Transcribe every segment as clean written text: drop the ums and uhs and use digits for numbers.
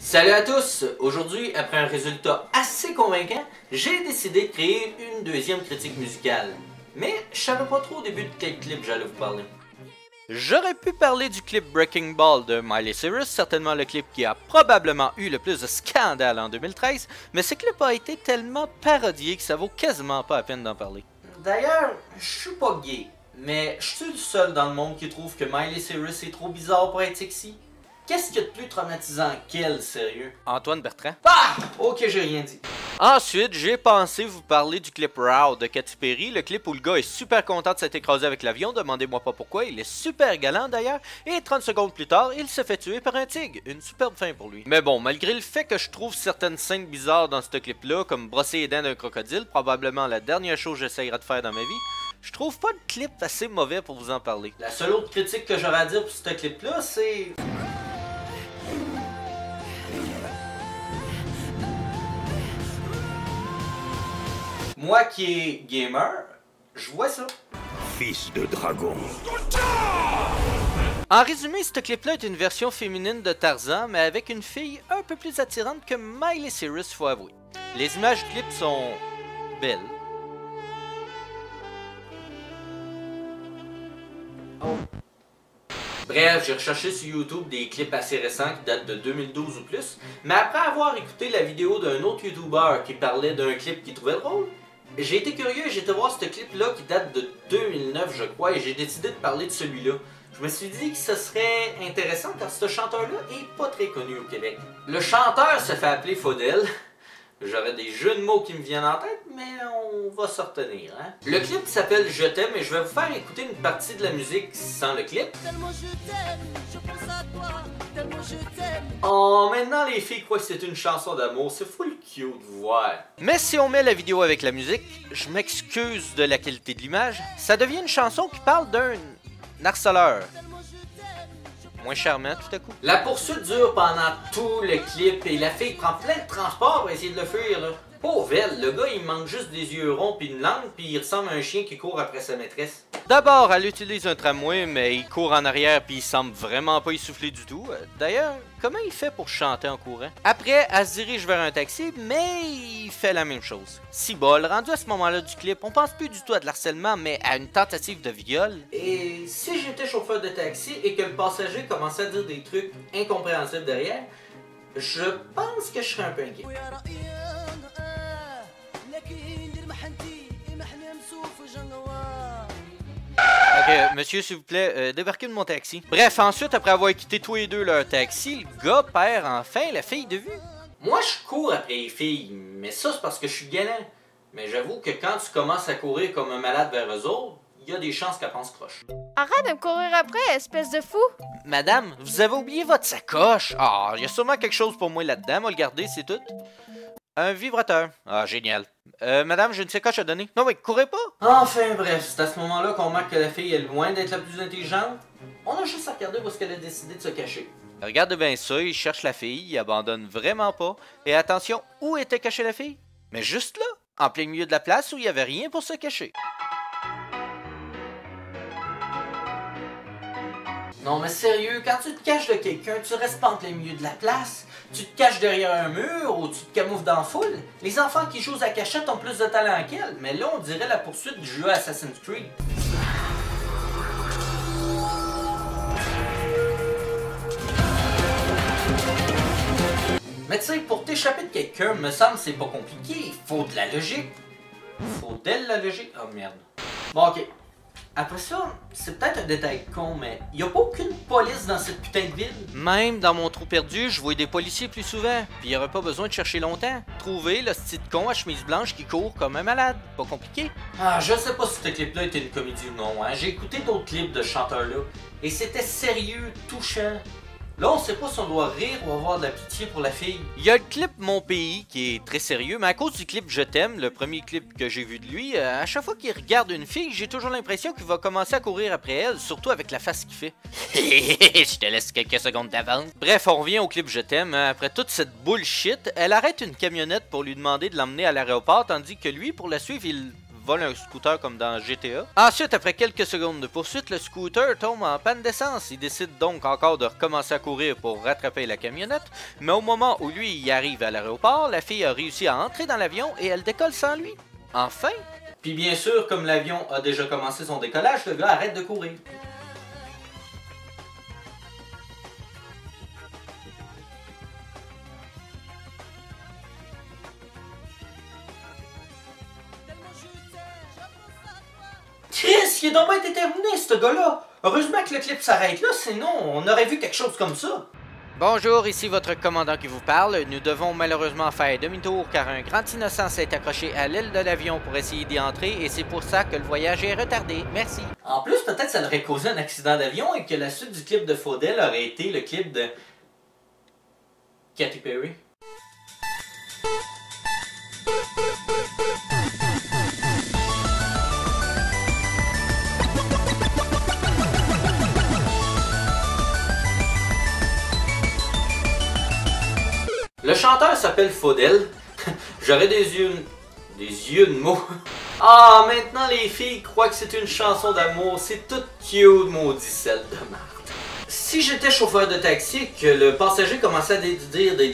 Salut à tous! Aujourd'hui, après un résultat assez convaincant, j'ai décidé de créer une deuxième critique musicale. Mais je savais pas trop au début de quel clip j'allais vous parler. J'aurais pu parler du clip Breaking Ball de Miley Cyrus, certainement le clip qui a probablement eu le plus de scandale en 2013, mais ce clip a été tellement parodié que ça vaut quasiment pas la peine d'en parler. D'ailleurs, je suis pas gay, mais je suis le seul dans le monde qui trouve que Miley Cyrus est trop bizarre pour être sexy. Qu'est-ce qu'il y a de plus traumatisant qu'elle, sérieux? Antoine Bertrand. Ah! Ok, j'ai rien dit. Ensuite, j'ai pensé vous parler du clip Raw de Katy Perry, le clip où le gars est super content de s'être écrasé avec l'avion, demandez-moi pas pourquoi, il est super galant d'ailleurs, et 30 secondes plus tard, il se fait tuer par un tigre, une superbe fin pour lui. Mais bon, malgré le fait que je trouve certaines scènes bizarres dans ce clip-là, comme brosser les dents d'un crocodile, probablement la dernière chose que j'essayerai de faire dans ma vie, je trouve pas le clip assez mauvais pour vous en parler. La seule autre critique que j'aurais à dire pour ce clip-là, c'est... Moi qui est gamer, je vois ça. Fils de dragon. En résumé, ce clip-là est une version féminine de Tarzan, mais avec une fille un peu plus attirante que Miley Cyrus, faut avouer. Les images du clip sont belles. Oh. Bref, j'ai recherché sur YouTube des clips assez récents qui datent de 2012 ou plus, mais après avoir écouté la vidéo d'un autre YouTuber qui parlait d'un clip qu'il trouvait drôle, j'ai été curieux et j'ai été voir ce clip-là qui date de 2009, je crois, et j'ai décidé de parler de celui-là. Je me suis dit que ce serait intéressant car ce chanteur-là est pas très connu au Québec. Le chanteur se fait appeler Faudel. J'aurais des jeux de mots qui me viennent en tête, mais on va se retenir, hein. Le clip s'appelle Je t'aime et je vais vous faire écouter une partie de la musique sans le clip. Tellement je t'aime, je pense à toi, tellement je t'aime. Oh, maintenant les filles croient que c'est une chanson d'amour, c'est full cute de voir. Mais si on met la vidéo avec la musique, je m'excuse de la qualité de l'image, ça devient une chanson qui parle d'un harceleur. Moins charmant tout à coup. La poursuite dure pendant tout le clip et la fille prend plein de transport pour essayer de le fuir là. Pauvre elle, le gars il manque juste des yeux ronds puis une langue puis il ressemble à un chien qui court après sa maîtresse. D'abord, elle utilise un tramway mais il court en arrière puis il semble vraiment pas essoufflé du tout. D'ailleurs, comment il fait pour chanter en courant? Après, elle se dirige vers un taxi mais il fait la même chose. Si bol, rendu à ce moment-là du clip, on pense plus du tout à de l'harcèlement mais à une tentative de viol. Et si j'étais chauffeur de taxi et que le passager commençait à dire des trucs incompréhensibles derrière, je pense que je serais un peu inquiet. Ok, monsieur, s'il vous plaît, débarquez de mon taxi. Bref, ensuite, après avoir quitté tous les deux leur taxi, le gars perd enfin la fille de vue. Moi, je cours après les filles, mais ça, c'est parce que je suis galant. Mais j'avoue que quand tu commences à courir comme un malade vers eux autres, il y a des chances qu'elle pense croche. Arrête de me courir après, espèce de fou! Madame, vous avez oublié votre sacoche. Ah, il y a sûrement quelque chose pour moi là-dedans, moi le garder, c'est tout. Un vibrateur. Ah, génial. Madame, j'ai une sacoche à donner. Non, mais courez pas! Enfin, bref, c'est à ce moment-là qu'on remarque que la fille est loin d'être la plus intelligente. On a juste à regarder où est-ce qu'elle a décidé de se cacher. Regarde bien ça, il cherche la fille, il abandonne vraiment pas. Et attention, où était cachée la fille? Mais juste là, en plein milieu de la place où il y avait rien pour se cacher. Non mais sérieux, quand tu te caches de quelqu'un, tu restes pas en plein milieu de la place. Tu te caches derrière un mur ou tu te camoufles dans la foule. Les enfants qui jouent à cachette ont plus de talent qu'elle, mais là on dirait la poursuite du jeu Assassin's Creed. Mais tu sais, pour t'échapper de quelqu'un, me semble c'est pas compliqué, il faut de la logique. Faut d'elle la logique? Oh merde. Bon ok. Après ça, c'est peut-être un détail con, mais y a pas aucune police dans cette putain de ville. Même dans mon trou perdu, je vois des policiers plus souvent, puis y aurait pas besoin de chercher longtemps. Trouver le petit con à chemise blanche qui court comme un malade, pas compliqué. Ah, je sais pas si ce clip-là était une comédie ou non, hein. J'ai écouté d'autres clips de ce chanteur-là, et c'était sérieux, touchant. Là, on sait pas si on doit rire ou avoir de la pitié pour la fille. Il y a le clip Mon Pays qui est très sérieux, mais à cause du clip Je t'aime, le premier clip que j'ai vu de lui, à chaque fois qu'il regarde une fille, j'ai toujours l'impression qu'il va commencer à courir après elle, surtout avec la face qu'il fait. Je te laisse quelques secondes d'avance. Bref, on revient au clip Je t'aime. Après toute cette bullshit, elle arrête une camionnette pour lui demander de l'emmener à l'aéroport, tandis que lui, pour la suivre, il vole un scooter comme dans GTA. Ensuite, après quelques secondes de poursuite, le scooter tombe en panne d'essence. Il décide donc encore de recommencer à courir pour rattraper la camionnette, mais au moment où lui y arrive à l'aéroport, la fille a réussi à entrer dans l'avion et elle décolle sans lui. Enfin! Puis bien sûr, comme l'avion a déjà commencé son décollage, le gars arrête de courir. Chris, il est donc bien déterminé, ce gars-là! Heureusement que le clip s'arrête là, sinon on aurait vu quelque chose comme ça. Bonjour, ici votre commandant qui vous parle. Nous devons malheureusement faire demi-tour car un grand innocent s'est accroché à l'aile de l'avion pour essayer d'y entrer et c'est pour ça que le voyage est retardé. Merci. En plus, peut-être ça aurait causé un accident d'avion et que la suite du clip de Faudel aurait été le clip de Katy Perry. Le chanteur s'appelle Faudel. J'aurais des yeux de mots. Ah, maintenant les filles croient que c'est une chanson d'amour. C'est tout cute, maudit sel de merde. Si j'étais chauffeur de taxi et que le passager commençait à dire des...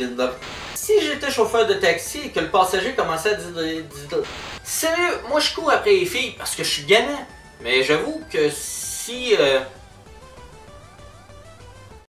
Si j'étais chauffeur de taxi et que le passager commençait à dire... Sérieux, moi je cours après les filles parce que je suis gagnant. Mais j'avoue que si